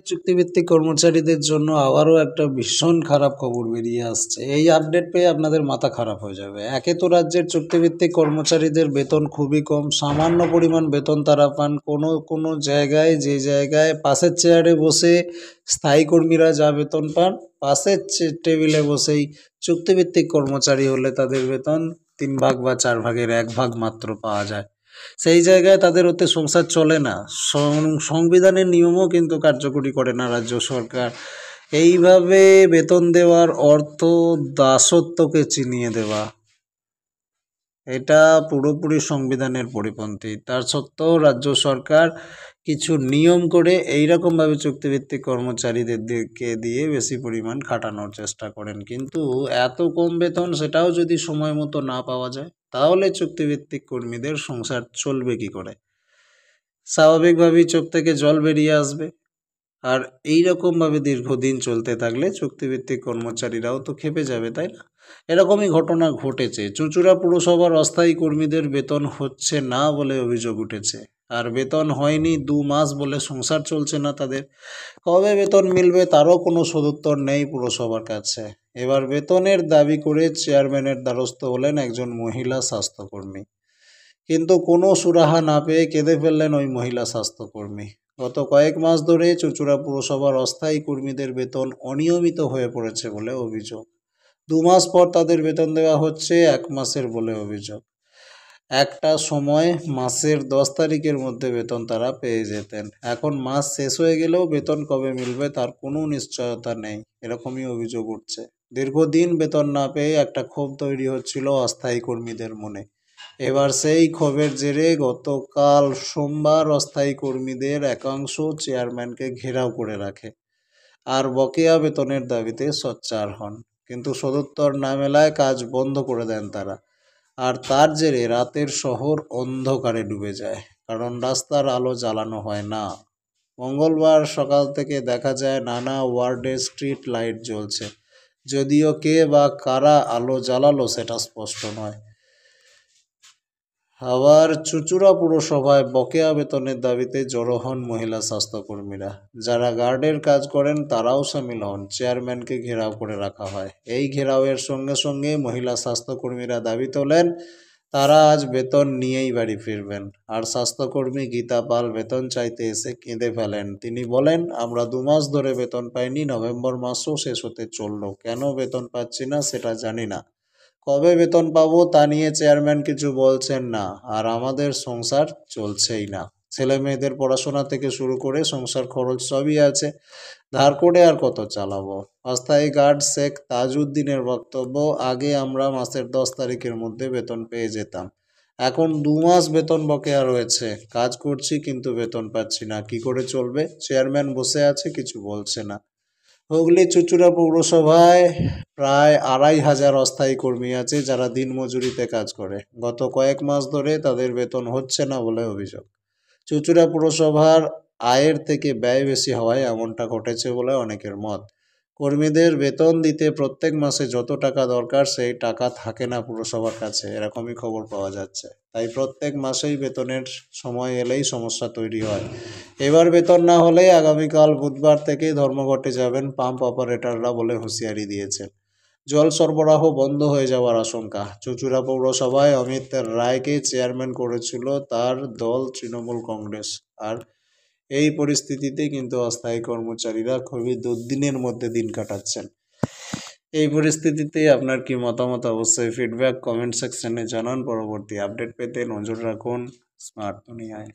চুক্তিভিত্তিক কর্মচারীদের জন্য আবারও একটা ভীষণ খারাপ খবর বেরিয়ে আসছে। এই আপডেট পেয়ে আপনাদের মাথা খারাপ হয়ে যাবে। একে তো রাজ্যের চুক্তিভিত্তিক কর্মচারীদের বেতন খুবই কম, সামান্য পরিমাণ বেতন তারা পান। কোনো কোনো জায়গায়, যে জায়গায় পাশের চেয়ারে বসে স্থায়ী কর্মীরা যা বেতন পান, পাশের টেবিলে বসেই চুক্তিভিত্তিক কর্মচারী হলে তাদের বেতন 3 ভাগ বা 4 ভাগের 1 ভাগ মাত্র পাওয়া যায়। সেই জায়গায় তাদের ওতে সংসার চলে না। সংবিধানের নিয়মও কিন্তু কার্যকরী করে না রাজ্য সরকার। এইভাবে বেতন দেওয়ার অর্থ দাসত্বকে চিনিয়ে দেওয়া। এটা পুরোপুরি সংবিধানের পরিপন্থী। তার সত্ত্বেও রাজ্য সরকার কিছু নিয়ম করে এইরকমভাবে চুক্তিভিত্তিক কর্মচারীদেরকে দিয়ে বেশি পরিমাণ খাটানোর চেষ্টা করেন। কিন্তু এত কম বেতন, সেটাও যদি সময় মতো না পাওয়া যায়, তাহলে চুক্তিভিত্তিক কর্মীদের সংসার চলবে কি করে? স্বাভাবিকভাবেই চোখ থেকে জল বেরিয়ে আসবে। আর এই রকমভাবে দীর্ঘদিন চলতে থাকলে চুক্তিভিত্তিক কর্মচারীরাও তো খেপে যাবে, তাই না? এরকমই ঘটনা ঘটেছে। চুঁচুড়া পুরসভার অস্থায়ী কর্মীদের বেতন হচ্ছে না বলে অভিযোগ উঠেছে। আর বেতন হয়নি 2 মাস বলে সংসার চলছে না তাদের। কবে বেতন মিলবে তারও কোনো সদুত্তর নেই পুরসভার কাছে। এবার বেতনের দাবি করে চেয়ারম্যানের দ্বারস্থ হলেন একজন মহিলা স্বাস্থ্যকর্মী। কিন্তু কোনো সুরাহা না পেয়ে কেঁদে ফেললেন ওই মহিলা স্বাস্থ্যকর্মী। গত কয়েক মাস ধরে চুঁচুড়া পুরসভার অস্থায়ী কর্মীদের বেতন অনিয়মিত হয়ে পড়েছে বলে অভিযোগ। 2 মাস পর তাদের বেতন দেওয়া হচ্ছে 1 মাসের বলে অভিযোগ। একটা সময় মাসের 10 তারিখের মধ্যে বেতন তারা পেয়ে যেতেন। এখন মাস শেষ হয়ে গেলেও বেতন কবে মিলবে তার কোনো নিশ্চয়তা নেই, এরকমই অভিযোগ উঠছে। দীর্ঘদিন বেতন না পেয়ে একটা ক্ষোভ তৈরি হচ্ছিল অস্থায়ী কর্মীদের মনে। এবার সেই ক্ষোভের জেরে গতকাল সোমবার অস্থায়ী কর্মীদের একাংশ চেয়ারম্যানকে ঘেরাও করে রাখে আর বকেয়া বেতনের দাবিতে সোচ্চার হন। কিন্তু সদুত্তর না মেলায় কাজ বন্ধ করে দেন তারা। আর তার জেরে রাতের শহর অন্ধকারে ডুবে যায়, কারণ রাস্তার আলো জ্বালানো হয় না। মঙ্গলবার সকাল থেকে দেখা যায় নানা ওয়ার্ডে স্ট্রিট লাইট জ্বলছে, যদিও কে বা কারা আলো জ্বালালো সেটা স্পষ্ট নয়। আবার চুঁচুড়া পুরসভায় বকেয়া বেতনের দাবিতে জড়ো হন মহিলা স্বাস্থ্যকর্মীরা। যারা গার্ডের কাজ করেন তারাও সামিল হন। চেয়ারম্যানকে ঘেরাও করে রাখা হয়। এই ঘেরাওয়ের সঙ্গে সঙ্গে মহিলা স্বাস্থ্যকর্মীরা দাবি তোলেন তারা আজ বেতন নিয়েই বাড়ি ফিরবেন। আর স্বাস্থ্যকর্মী গীতা পাল বেতন চাইতে এসে কেঁদে ফেলেন। তিনি বলেন, আমরা 2 মাস ধরে বেতন পাইনি, নভেম্বর মাসও শেষ হতে চললো, কেন বেতন পাচ্ছি না সেটা জানি না। কবে বেতন পাবো তা নিয়ে চেয়ারম্যান কিছু বলছেন না, আর আমাদের সংসার চলছেই না। ছেলে মেয়েদের পড়াশোনা থেকে শুরু করে সংসার খরচ সবই আছে, ধার করে আর কত চালাবো। অস্থায়ী গার্ড শেখ তাজউদ্দিনের বক্তব্য, আগে আমরা মাসের 10 তারিখের মধ্যে বেতন পেয়ে যেতাম, এখন 2 মাস বেতন বকেয়া রয়েছে। কাজ করছি কিন্তু বেতন পাচ্ছি না, কি করে চলবে? চেয়ারম্যান বসে আছে, কিছু বলছে না। হুগলি চুঁচুড়া পৌরসভায় প্রায় 2,500 অস্থায়ী কর্মী আছে যারা দিনমজুরিতে কাজ করে। গত কয়েক মাস ধরে তাদের বেতন হচ্ছে না বলে অভিযোগ। চুঁচুড়া পুরসভার আয়ের থেকে ব্যয় বেশি হওয়ায় এমনটা ঘটেছে বলে অনেকের মত। কর্মীদের বেতন দিতে প্রত্যেক মাসে যত টাকা দরকার সেই টাকা থাকে না পুরসভার কাছে, এরকমই খবর পাওয়া যাচ্ছে। তাই প্রত্যেক মাসেই বেতনের সময় এলেই সমস্যা তৈরি হয়। এবার বেতন না হলে আগামীকাল বুধবার থেকেই ধর্মঘটে যাবেন পাম্প অপারেটররা বলে হুঁশিয়ারি দিয়েছেন। জল সরবরাহ বন্ধ হয়ে যাওয়ার আশঙ্কা। চুঁচুড়া পৌরসভায় অমিত রায়কে চেয়ারম্যান করেছিল তার দল তৃণমূল কংগ্রেস। আর এই পরিস্থিতিতে কিন্তু অস্থায়ী কর্মচারীরা খুবই দুর্দিনের মধ্যে দিন কাটাচ্ছেন। এই পরিস্থিতিতে আপনার কি মতামত অবশ্যই ফিডব্যাক কমেন্ট সেকশনে জানান। পরবর্তী আপডেট পেতে নজর রাখুন স্মার্ট দুনিয়ায়।